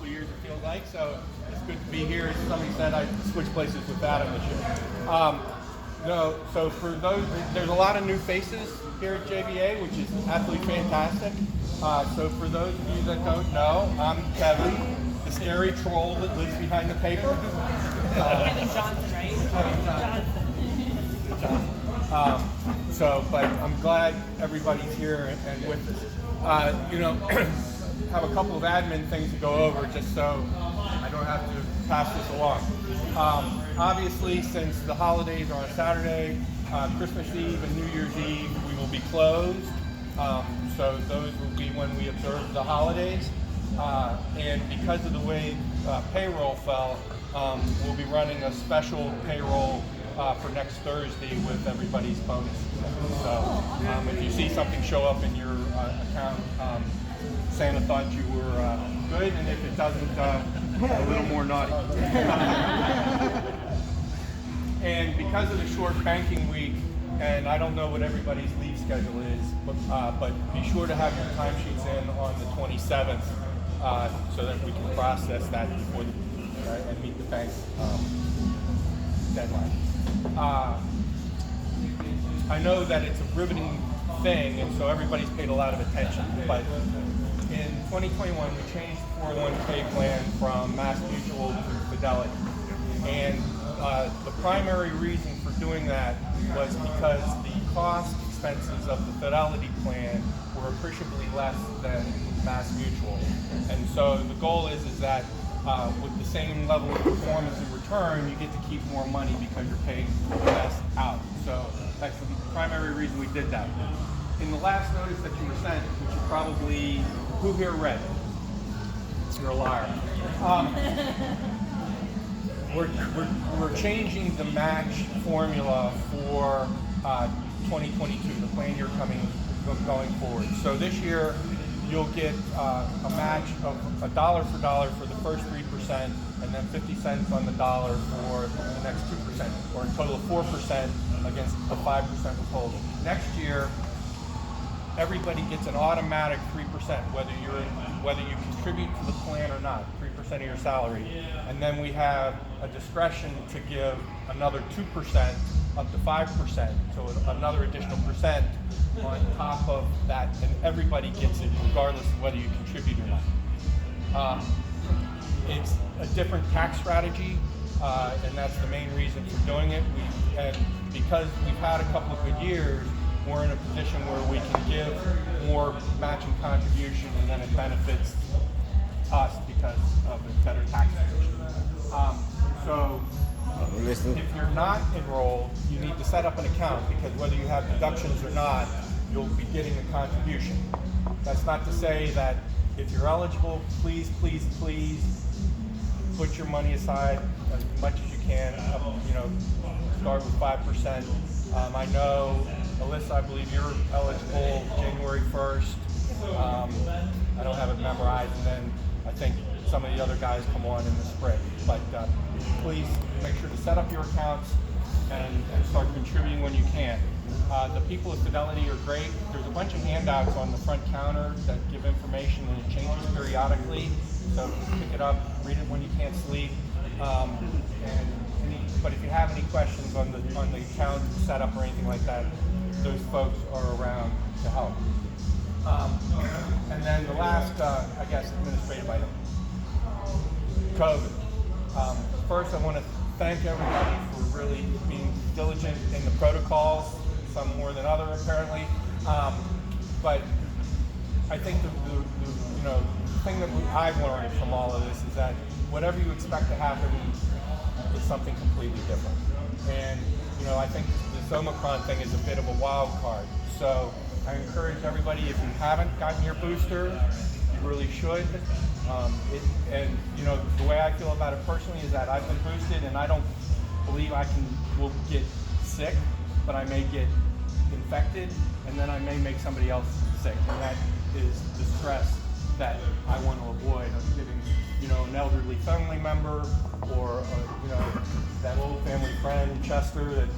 of years, it feels like. So it's good to be here. As somebody said, I switched places with Adam this year. No, so for those, there's a lot of new faces here at J.B.A, which is absolutely fantastic. So for those of you that don't know, I'm Kevin, the scary troll that lives behind the paper. Kevin Johnson, right? Kevin Johnson. But I'm glad everybody's here and with us. Have a couple of admin things to go over just so I don't have to pass this along. Obviously, since the holidays are on Saturday, Christmas Eve and New Year's Eve, we will be closed. So those will be when we observe the holidays. And because of the way payroll fell, we'll be running a special payroll for next Thursday with everybody's bonus. So if you see something show up in your account, Santa thought you were good, and if it doesn't, a little more naughty. And because of the short banking week, and I don't know what everybody's leave schedule is, but be sure to have your timesheets in on the 27th so that we can process that before and meet the bank deadline. I know that it's a riveting thing, and so everybody's paid a lot of attention, but in 2021, we changed the 401k plan from Mass Mutual to Fidelity. And the primary reason for doing that was because the cost expenses of the Fidelity plan were appreciably less than Mass Mutual. And so the goal is that with the same level of performance in return, you get to keep more money because you're paying less out. So that's the primary reason we did that. In the last notice that you were sent, which you probably, who here read? You're a liar. We're changing the match formula for 2022, the plan year going forward. So this year, you'll get a match of $1 for dollar for the first 3%, and then 50 cents on the dollar for the next 2%, or a total of 4% against the 5% withholding. Next year, everybody gets an automatic 3%, whether you contribute to the plan or not, 3% of your salary. And then we have a discretion to give another 2% up to 5%, so another additional percent on top of that, and everybody gets it regardless of whether you contribute or not. It's a different tax strategy, and that's the main reason for doing it. And because we've had a couple of good years, we're in a position where we can give more matching contribution, and then it benefits us because of the better tax position. So if you're not enrolled, you need to set up an account, because whether you have deductions or not, you'll be getting a contribution. That's not to say that if you're eligible, please put your money aside as much as you can. Start with 5%. I know, Alyssa, I believe you're eligible January 1st. I don't have it memorized, and then I think some of the other guys come on in the spring. But please make sure to set up your accounts and start contributing when you can. The people at Fidelity are great. There's a bunch of handouts on the front counter that give information, and it changes periodically. So pick it up, read it when you can't sleep. But if you have any questions on the account setup or anything like that, those folks are around to help. And then the last, administrative item, COVID. First, I want to thank everybody for really being diligent in the protocols, some more than others apparently. But I think the thing that I've learned from all of this is that whatever you expect to happen is something completely different. And I think this Omicron thing is a bit of a wild card. So I encourage everybody, if you haven't gotten your booster, you really should. The way I feel about it personally is that I've been boosted, and I don't believe will get sick, but I may get infected, and then I may make somebody else sick, and that is the stress that I want to avoid of giving, an elderly family member or that old family friend Chester that